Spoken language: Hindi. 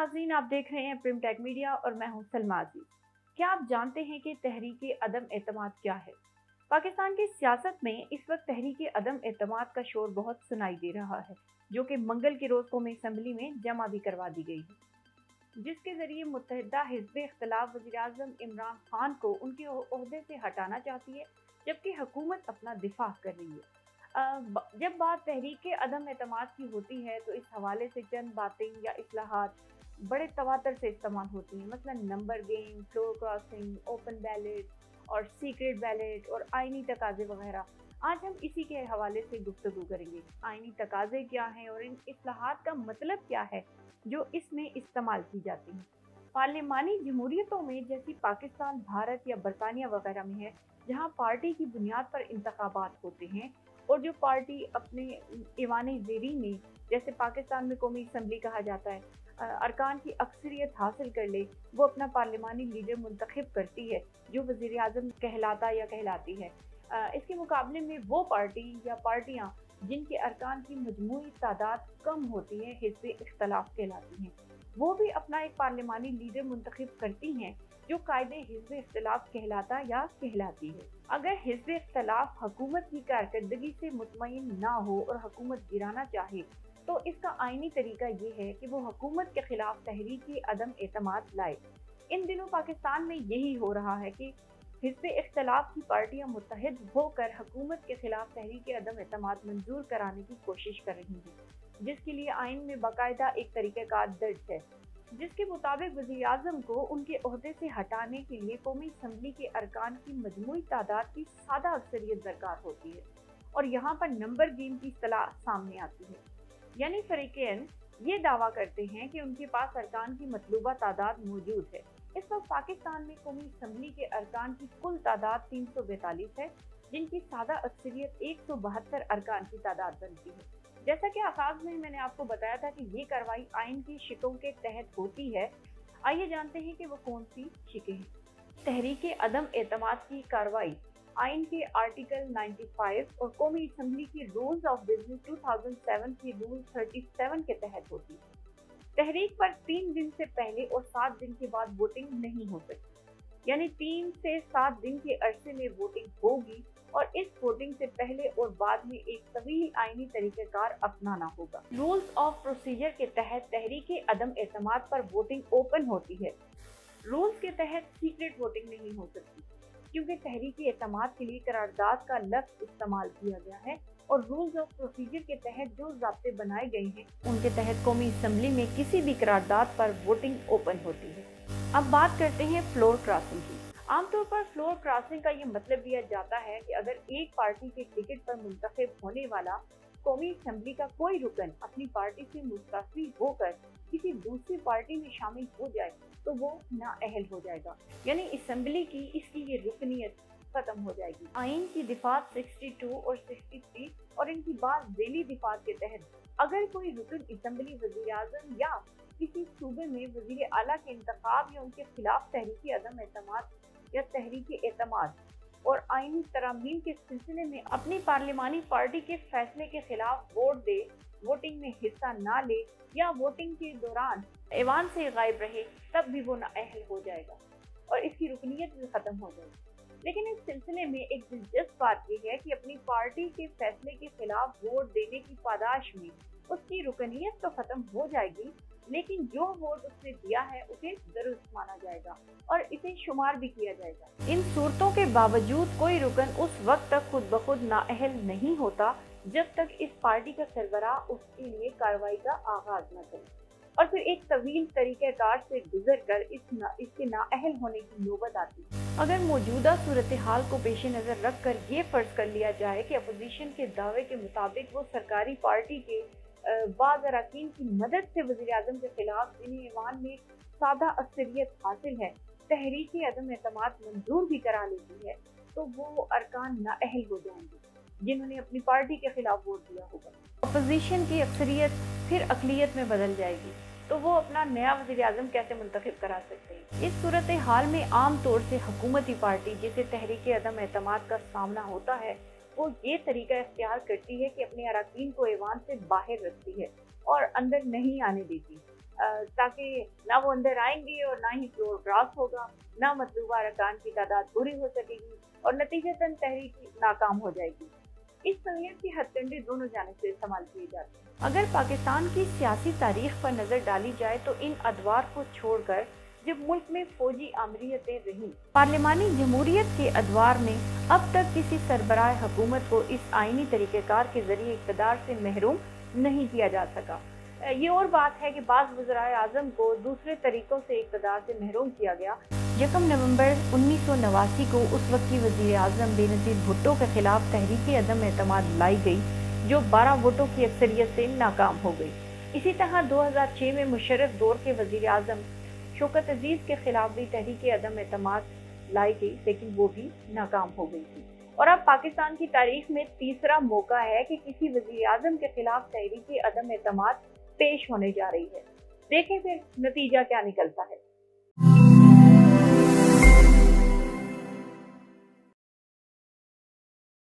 नाज़रीन, आप देख रहे हैं प्रिम टेक मीडिया और मैं हूं सलमा अजीज। क्या आप जानते हैं कि तहरीक अदम एतमाद क्या है? पाकिस्तान की सियासत में इस वक्त तहरीक अदम एतमाद का शोर बहुत सुनाई दे रहा है, जो कि मंगल के रोज कौमी असम्बली में जमा भी करवा दी गई है, जिसके जरिए मुत्तहिदा हिज़्ब इख्तिलाफ वज़ीर-ए-आज़म इमरान खान को उनके ओहदे से हटाना चाहती है, जबकि हुकूमत अपना दिफा कर रही है। जब बात तहरीक अदम एतमाद की होती है तो इस हवाले से चंद बातें या इस्लाहात बड़े तवातर से इस्तेमाल होती हैं, मसलन number game, floor crossing, open ballot और सीक्रेट बैलेट और आइनी तकाजे वगैरह। आज हम इसी के हवाले से गुफ्तगू करेंगे। आइनी तकाजे क्या हैं और इन इस्लाहात का मतलब क्या है जो इसमें इस्तेमाल की जाती हैं। पार्लिमानी जमहूरियतों में जैसी पाकिस्तान, भारत या बरतानिया वगैरह में है, जहाँ पार्टी की बुनियाद पर इंतखाबात होते हैं और जो पार्टी अपने ईवान ज़ेरी में, जैसे पाकिस्तान में कौमी असम्बली कहा जाता है, अरकान की अक्सरियत हासिल कर ले, वो अपना पार्लिमानी लीडर मुंतखब करती है जो वज़ीर आज़म कहलाता या कहलाती है। इसके मुकाबले में वो पार्टी या पार्टियां जिनके अरकान की मजमूई तादाद कम होती है, हिज़्ब इख्तिलाफ कहलाती हैं। वो भी अपना एक पार्लिमानी लीडर मुंतखब करती हैं जो कायदे हिज़्ब इख्तिलाफ कहलाता या कहलाती है। अगर हिज़्ब इख्तिलाफ हुकूमत की कारकर्दगी से मुतमईन ना हो और हुकूमत गिराना चाहे, तो इसका आईनी तरीका ये है कि वो हुकूमत के खिलाफ तहरीक अदम एतमाद लाए। इन दिनों पाकिस्तान में यही हो रहा है कि हिज़्ब इख्तिलाफ की पार्टियां मुत्तहिद होकर हुकूमत के खिलाफ तहरीक अदम एतमाद मंजूर कराने की कोशिश कर रही हैं, जिसके लिए आइन में बाकायदा एक तरीक़ाकार दर्ज है, जिसके मुताबिक वज़ीर आज़म को उनके ओहदे से हटाने के लिए कौमी असम्बली के अरकान की मजमूई तादाद की सादा अक्सरियत दरकार होती है। और यहाँ पर नंबर गेम की इस्तिलाह सामने आती है, यानी फरीक़ैन ये दावा करते हैं कि उनके पास अरकान की मतलूबा तादाद मौजूद है। इस वक्त पाकिस्तान में कौमी असम्बली के अरकान की कुल तादाद 342 है, जिनकी सादा अक्सरियत 172 अरकान की तादाद बनती है। जैसा कि आगाज में मैंने आपको बताया था कि ये कार्रवाई आइन की शिकों के तहत होती है। आइए जानते हैं कि वो कौन सी शिकें हैं। तहरीक अदम एतमाद की कार्रवाई आइन के आर्टिकल 95 और कौमी असम्बली की रूल्स ऑफ बिजनेस 2007 की रूल 37 के तहत होती है। तहरीक पर 3 दिन से पहले और 7 दिन के बाद वोटिंग नहीं हो सकती, यानी 3 से 7 दिन के अरसे में वोटिंग होगी और इस वोटिंग से पहले और बाद में एक तवील आईनी तरीक़ाकार अपनाना होगा। रूल्स ऑफ प्रोसीजर के तहत तहरीक अदम एतमाद पर वोटिंग ओपन होती है। रूल्स के तहत सीक्रेट वोटिंग नहीं हो सकती, क्योंकि तहरीक एतमाद के लिए करारदाद का लफ्ज़ इस्तेमाल किया गया है और रूल्स ऑफ प्रोसीजर के तहत जो ज़ाब्ते बनाए गए हैं उनके तहत कौमी असम्बली में किसी भी करारदाद पर वोटिंग ओपन होती है। अब बात करते हैं फ्लोर क्रॉसिंग की। आमतौर पर फ्लोर क्रॉसिंग का ये मतलब दिया जाता है कि अगर एक पार्टी के टिकट पर मुंतखब होने वाला कौमी असम्बली का कोई रुकन अपनी पार्टी से मुस्तफी होकर किसी दूसरी पार्टी में शामिल हो जाए तो वो नाअहल हो जाएगा, यानी असम्बली की इसकी ये रुकनीत खत्म हो जाएगी। आइन की दिफात 62 और 63 और इनकी बात ज़ेली दिफात के तहत अगर कोई रुकन असम्बली, वज़ीर आज़म या किसी सूबे में वज़ीर आला के इंतखाब या उनके खिलाफ तहरीक अदम एतमाद या तहरीक एतमाद और आईनी तरामीम के सिलसिले में अपनी पार्लिमानी पार्टी के फैसले के खिलाफ वोट दे, वोटिंग में हिस्सा ना ले या वोटिंग के दौरान ऐवान से गायब रहे, तब भी वो नाअहल हो जाएगा और इसकी रुकनीत भी खत्म हो जाएगी। लेकिन इस सिलसिले में एक दिलचस्प बात यह है कि अपनी पार्टी के फैसले के खिलाफ वोट देने की पादाश में उसकी रुकनीत तो खत्म हो जाएगी, लेकिन जो वोट उसने दिया है उसे दुरुस्त माना जाएगा और इसे शुमार भी किया जाएगा। इन सूरतों के बावजूद कोई रुकन उस वक्त तक खुद ब खुद नाअहल नहीं होता जब तक इस पार्टी का सरबराह उसके लिए कार्रवाई का आगाज न करे और फिर एक तवील तरीक़ेकार से गुजर कर इसके नाअहल होने की नौबत आती है। अगर मौजूदा सूरत हाल को पेश नज़र रख कर ये फ़र्ज़ कर लिया जाए कि अपोजिशन के दावे के मुताबिक वो सरकारी पार्टी के बाज़ अरकान की मदद से वज़ीर आज़म के खिलाफ जिन्हें ईवान में सादा अक्सरियत हासिल है तहरीक अदम एतमाद मंजूर भी करा लेती है, तो वो अरकान नाअहल हो जाएंगे जिन्होंने अपनी पार्टी के खिलाफ वोट दिया होगा। अपोजिशन की अक्सरियत फिर अक़लियत में बदल जाएगी, तो वो अपना नया वज़ीर आज़म कैसे मुंतखब करा सकते हैं। इस सूरत हाल में आम तौर से हुकूमती पार्टी जिसे तहरीक अदम एतमाद का सामना होता है, वो ये तरीका इख्तियार करती है कि अपने अरकान को ऐवान से बाहर रखती है और अंदर नहीं आने देती। ताकि ना वो अंदर आएंगे और ना ही फ्लोर क्रॉस होगा, ना मतलूबा अरकान की तादाद पूरी हो सकेगी और नतीजतन तहरीक नाकाम हो जाएगी। इस नौयत के हथकंडे दोनों जानिब से इस्तेमाल किए जाते हैं। अगर पाकिस्तान की सियासी तारीख पर नजर डाली जाए तो इन अदवार को छोड़कर जब मुल्क में फौजी आमरीतें रहीं, पार्लिमानी जमहूरियत के अदवार में अब तक किसी सरबराह हुकूमत को इस आईनी तरीक़ेकार के जरिए इक़्तिदार से महरूम नहीं किया जा सका। ये और बात है कि बाज़ वज़राए आज़म को दूसरे तरीक़ों से इक़्तिदार से महरूम किया गया। 1 नवंबर 1989 को उस वक्त की वज़ीर आज़म बेनज़ीर भुट्टो के खिलाफ तहरीक अदम एतमाद लाई गई, जो 12 वोटों की अक्सरियत से नाकाम हो गई। इसी तरह 2006 में मुशर्रफ दौर के वज़ीर आज़म शौकत अजीज़ के खिलाफ भी तहरीक अदम एतमाद लाई गई, लेकिन वो भी नाकाम हो गई थी। और अब पाकिस्तान की तारीख में तीसरा मौका है कि किसी वज़ीर आज़म के खिलाफ तहरीक अदम एतमाद पेश होने जा रही है। देखें फिर नतीजा क्या निकलता है।